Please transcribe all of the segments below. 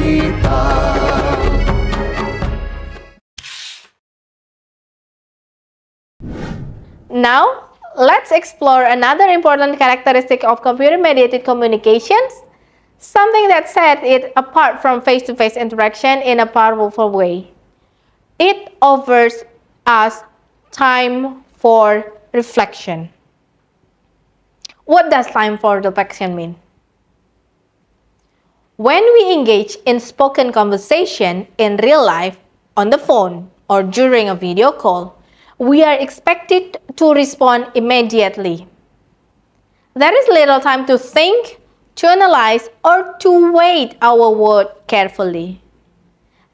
kita. Now, let's explore another important characteristic of computer-mediated communications, something that sets it apart from face-to-face interaction in a powerful way. It offers us time for reflection. What does time for reflection mean? When we engage in spoken conversation in real life, on the phone, or during a video call, we are expected to respond immediately. There is little time to think, to analyze, or to weigh our words carefully.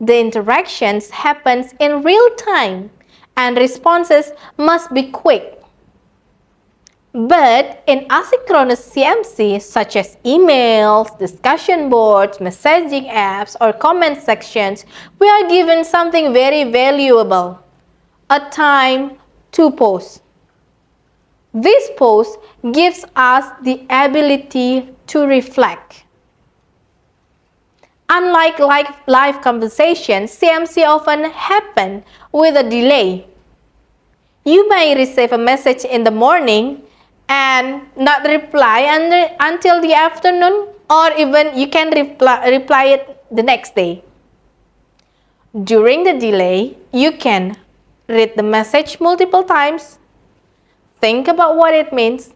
The interactions happens in real time, and responses must be quick. But in asynchronous CMC, such as emails, discussion boards, messaging apps, or comment sections, we are given something very valuable: a time to pause. This pause gives us the ability to reflect. Unlike live conversations, CMC often happen with a delay. You may receive a message in the morning and not reply until the afternoon, or even you can reply it the next day. During the delay, you can read the message multiple times, think about what it means,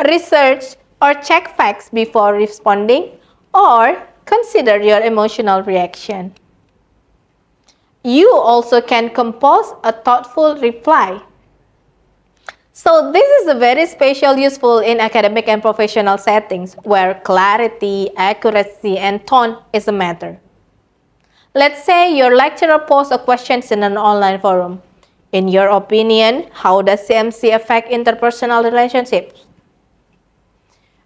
research or check facts before responding, or consider your emotional reaction. You also can compose a thoughtful reply. So this is a very special useful in academic and professional settings where clarity, accuracy, and tone is a matter. Let's say your lecturer posts a question in an online forum. In your opinion, how does CMC affect interpersonal relationships?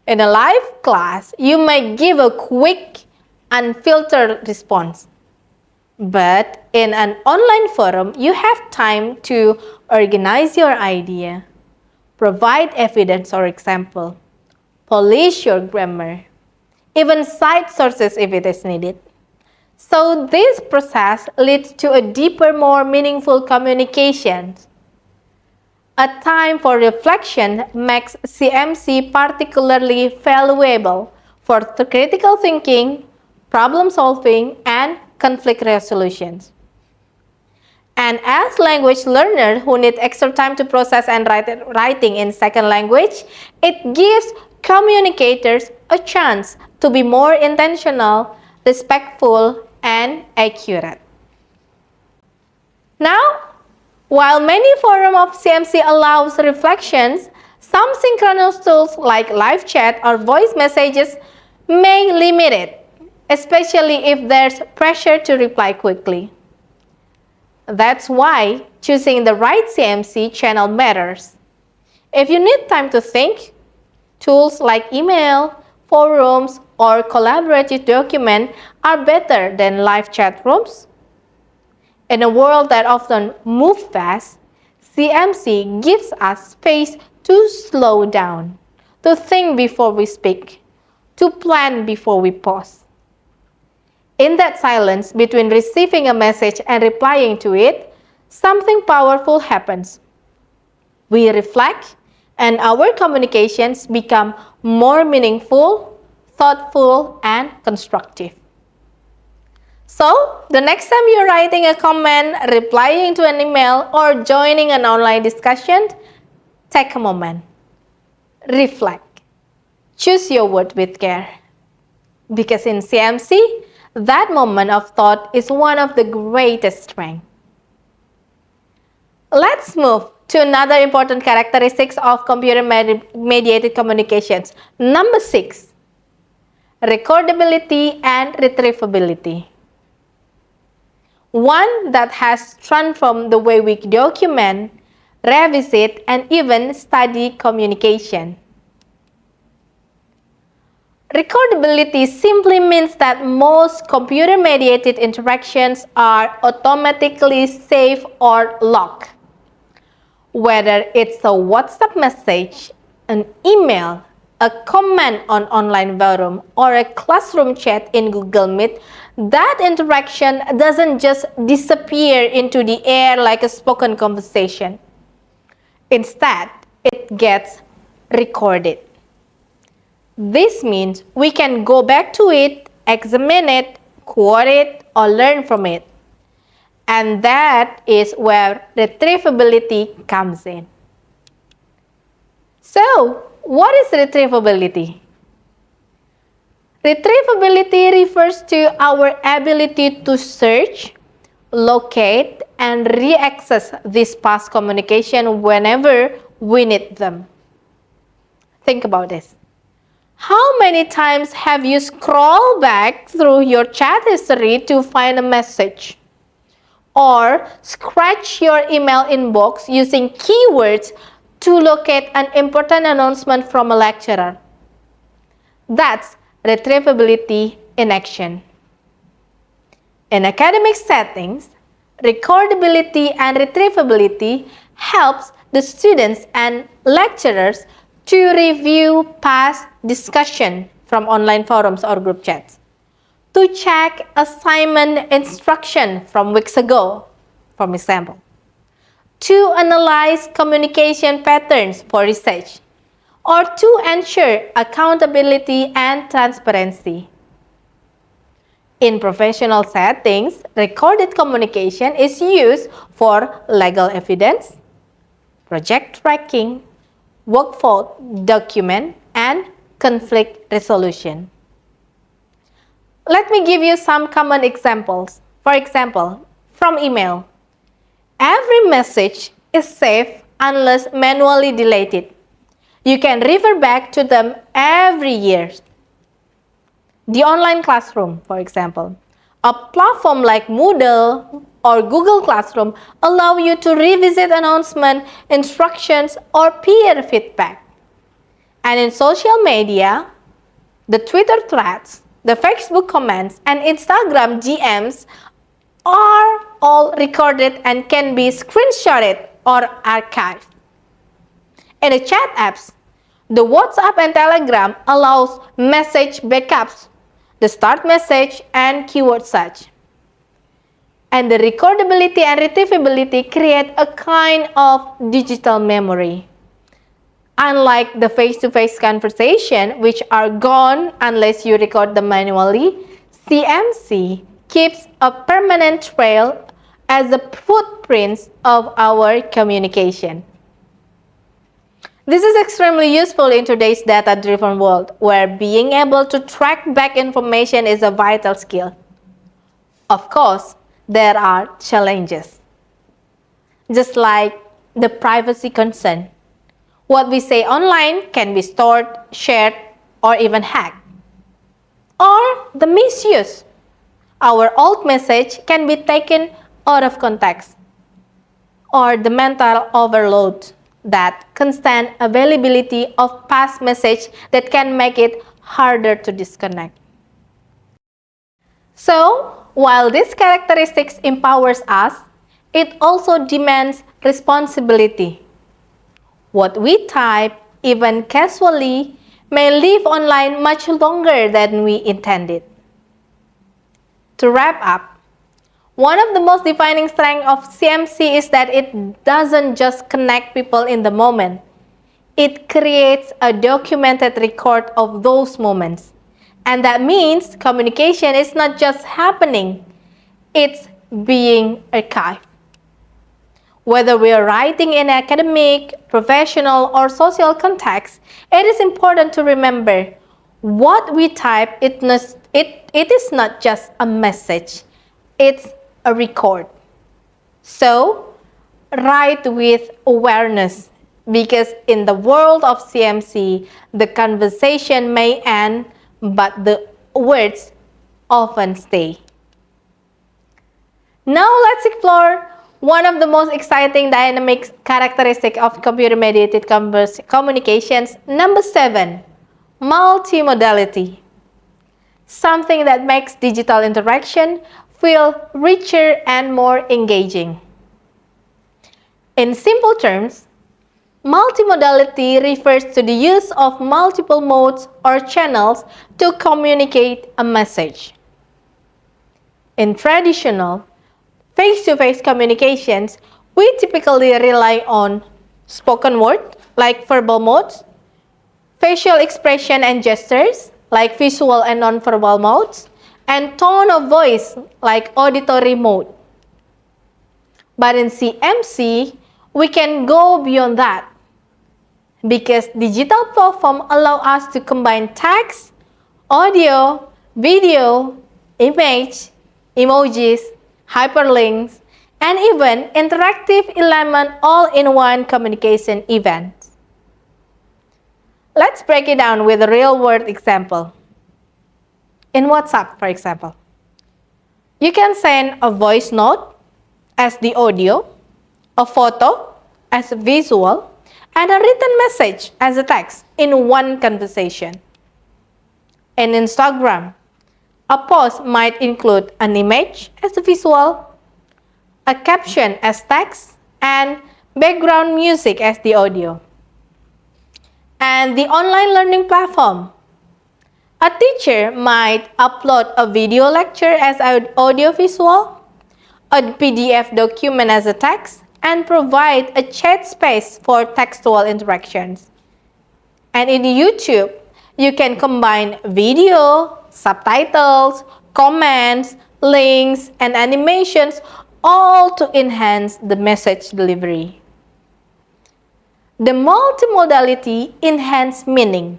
In a live class, you may give a quick, unfiltered response. But in an online forum, you have time to organize your idea, provide evidence or example, polish your grammar, even cite sources if it is needed. So this process leads to a deeper, more meaningful communication. A time for reflection makes CMC particularly valuable for critical thinking, problem solving, and conflict resolutions. And as language learners who need extra time to process and writing in second language, it gives communicators a chance to be more intentional, respectful, and accurate. Now, while many forms of CMC allows reflections, some synchronous tools like live chat or voice messages may limit it, especially if there's pressure to reply quickly. That's why choosing the right CMC channel matters. If you need time to think, tools like email, forums, or collaborative document are better than live chat rooms. In a world that often moves fast, CMC gives us space to slow down, to think before we speak, to plan before we pause. In that silence between receiving a message and replying to it, something powerful happens. We reflect, and our communications become more meaningful, thoughtful, and constructive. So, the next time you're writing a comment, replying to an email, or joining an online discussion, take a moment. Reflect. Choose your word with care. Because in CMC, that moment of thought is one of the greatest strengths. Let's move to another important characteristics of computer-mediated communications. Number 6, recordability and retrievability. One that has transformed the way we document, revisit, and even study communication. Recordability simply means that most computer-mediated interactions are automatically saved or logged. Whether it's a WhatsApp message, an email, a comment on online forum, or a classroom chat in Google Meet, that interaction doesn't just disappear into the air like a spoken conversation. Instead, it gets recorded. This means we can go back to it, examine it, quote it, or learn from it. And that is where retrievability comes in. So, what is retrievability? Retrievability refers to our ability to search, locate, and re-access this past communication whenever we need them. Think about this. How many times have you scrolled back through your chat history to find a message? Or scratch your email inbox using keywords to locate an important announcement from a lecturer? That's retrievability in action. In academic settings, recordability and retrievability helps the students and lecturers to review past discussion from online forums or group chats, to check assignment instruction from weeks ago, for example, to analyze communication patterns for research, or to ensure accountability and transparency. In professional settings, recorded communication is used for legal evidence, project tracking, workflow document, and conflict resolution. Let me give you some common examples. For example, from email. Every message is saved unless manually deleted. You can refer back to them every year. The online classroom, for example. A platform like Moodle or Google Classroom allow you to revisit announcements, instructions, or peer feedback. And in social media, the Twitter threads, the Facebook comments, and Instagram DMs are all recorded and can be screenshotted or archived. In the chat apps, the WhatsApp and Telegram allows message backups, the start message, and keyword search. And the recordability and retrievability create a kind of digital memory. Unlike the face-to-face conversation, which are gone unless you record them manually, CMC keeps a permanent trail as the footprints of our communication. This is extremely useful in today's data-driven world, where being able to track back information is a vital skill. Of course, there are challenges. Just like the privacy concern. What we say online can be stored, shared, or even hacked. Or the misuse. Our old message can be taken out of context. Or the mental overload, that constant availability of past message that can make it harder to disconnect. So, while this characteristics empowers us, it also demands responsibility. What we type, even casually, may live online much longer than we intended. To wrap up, one of the most defining strengths of CMC is that it doesn't just connect people in the moment. It creates a documented record of those moments. And that means communication is not just happening, it's being archived. Whether we are writing in academic, professional, or social context, it is important to remember what we type, it is not just a message, it's a record. So, write with awareness, because in the world of CMC, the conversation may end, but the words often stay. Now let's explore one of the most exciting dynamic characteristics of computer-mediated communications. Number 7, multimodality. Something that makes digital interaction feel richer and more engaging. In simple terms, Multimodality refers to the use of multiple modes or channels to communicate a message. In traditional face-to-face communications, we typically rely on spoken word, like verbal modes, facial expression and gestures, like visual and nonverbal modes, and tone of voice, like auditory mode. But in CMC, we can go beyond that because digital platforms allow us to combine text, audio, video, image, emojis, hyperlinks, and even interactive elements all in one communication event. Let's break it down with a real-world example. In WhatsApp, for example, you can send a voice note as the audio, a photo as a visual, and a written message as a text in one conversation. In Instagram, a post might include an image as a visual, a caption as text, and background music as the audio. And the online learning platform. A teacher might upload a video lecture as an audio-visual, a PDF document as a text, and provide a chat space for textual interactions. And in YouTube, you can combine video, subtitles, comments, links, and animations, all to enhance the message delivery. The multimodality enhances meaning.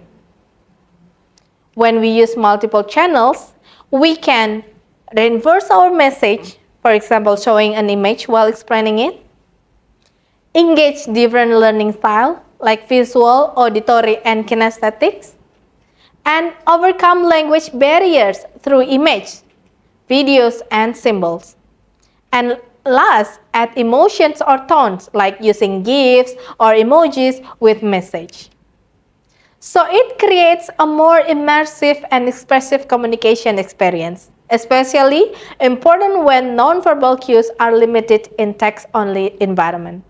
When we use multiple channels, we can reinforce our message, for example, showing an image while explaining it, engage different learning styles like visual, auditory, and kinesthetics, and overcome language barriers through image, videos, and symbols. And last, add emotions or tones like using GIFs or emojis with message. So it creates a more immersive and expressive communication experience, especially important when nonverbal cues are limited in text-only environment.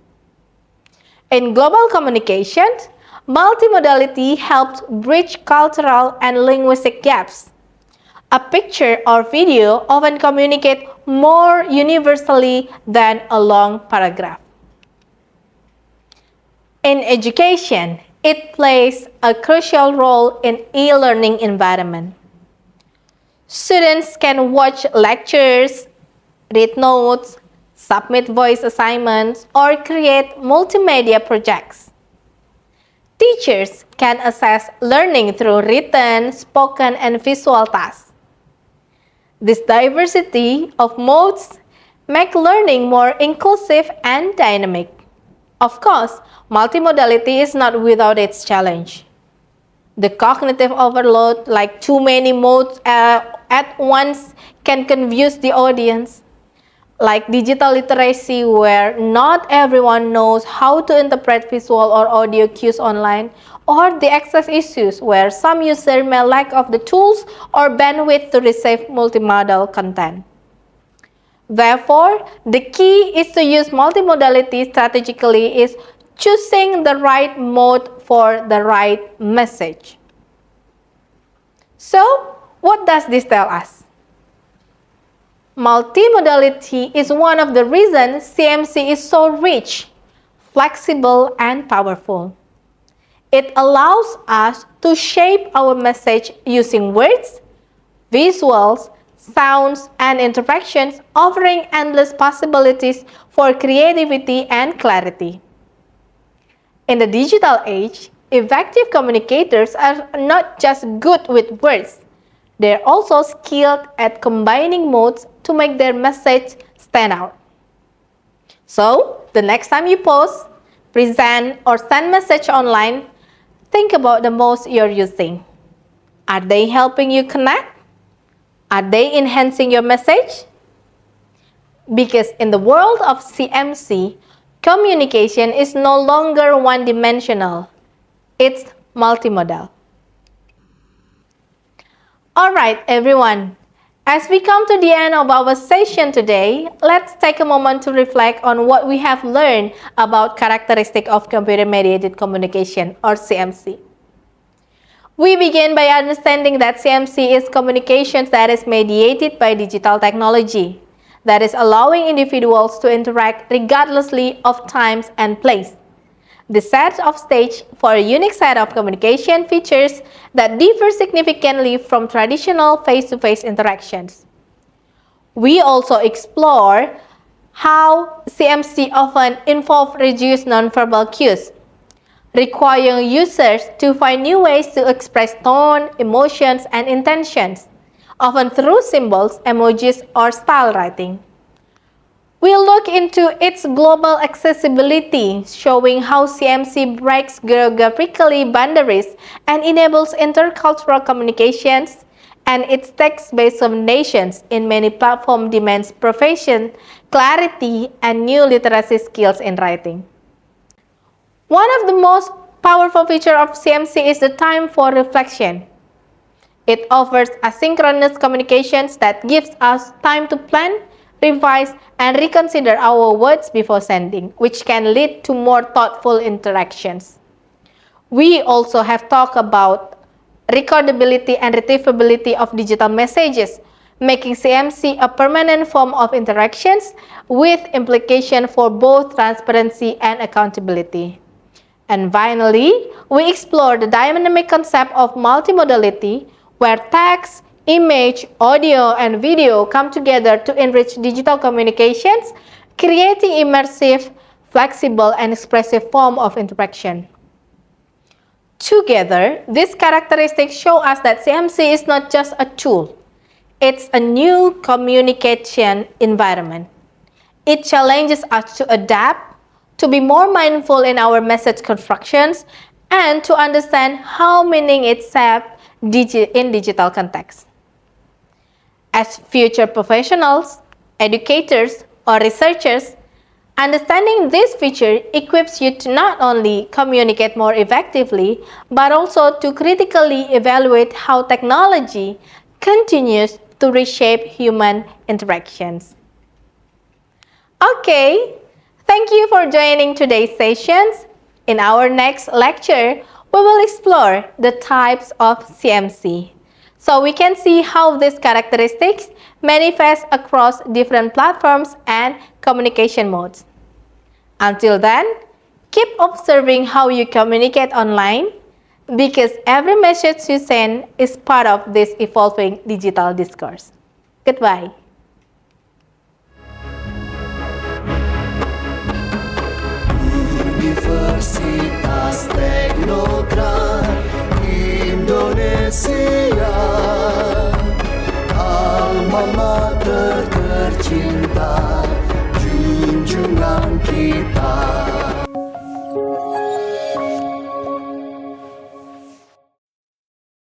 In global communications, multimodality helps bridge cultural and linguistic gaps. A picture or video often communicates more universally than a long paragraph. In education, it plays a crucial role in e-learning environment. Students can watch lectures, read notes, submit voice assignments, or create multimedia projects. Teachers can assess learning through written, spoken, and visual tasks. This diversity of modes make learning more inclusive and dynamic. Of course, multimodality is not without its challenge. The cognitive overload, like too many modes at once, can confuse the audience. Like digital literacy, where not everyone knows how to interpret visual or audio cues online, or the access issues, where some users may lack of the tools or bandwidth to receive multimodal content. Therefore, the key is to use multimodality strategically is choosing the right mode for the right message. So, what does this tell us? Multimodality is one of the reasons CMC is so rich, flexible, and powerful. It allows us to shape our message using words, visuals, sounds, and interactions, offering endless possibilities for creativity and clarity. In the digital age, effective communicators are not just good with words, they're also skilled at combining modes to make their message stand out. So, the next time you post, present, or send message online, think about the modes you're using. Are they helping you connect? Are they enhancing your message? Because in the world of CMC, communication is no longer one-dimensional. It's multimodal. Alright, everyone. As we come to the end of our session today, let's take a moment to reflect on what we have learned about characteristics of computer-mediated communication, or CMC. We begin by understanding that CMC is communications that is mediated by digital technology, that is allowing individuals to interact regardlessly of times and place. This sets of stage for a unique set of communication features that differ significantly from traditional face-to-face interactions. We also explore how CMC often involves reduced nonverbal cues, requiring users to find new ways to express tone, emotions, and intentions, often through symbols, emojis, or style writing. We'll look into its global accessibility, showing how CMC breaks geographically boundaries and enables intercultural communications, and its text-based nations in many platforms demands proficiency, clarity, and new literacy skills in writing. One of the most powerful features of CMC is the time for reflection. It offers asynchronous communications that gives us time to plan, revise, and reconsider our words before sending, which can lead to more thoughtful interactions. We also have talked about recordability and retrievability of digital messages, making CMC a permanent form of interactions with implication for both transparency and accountability. And finally, we explore the dynamic concept of multimodality, where text, image, audio, and video come together to enrich digital communications, creating immersive, flexible, and expressive form of interaction. Together, these characteristics show us that CMC is not just a tool, it's a new communication environment. It challenges us to adapt, to be more mindful in our message constructions, and to understand how meaning is shaped in digital context. As future professionals, educators, or researchers, understanding this feature equips you to not only communicate more effectively, but also to critically evaluate how technology continues to reshape human interactions. Okay, thank you for joining today's sessions. In our next lecture, we will explore the types of CMC, so we can see how these characteristics manifest across different platforms and communication modes. Until then, keep observing how you communicate online, because every message you send is part of this evolving digital discourse. Goodbye.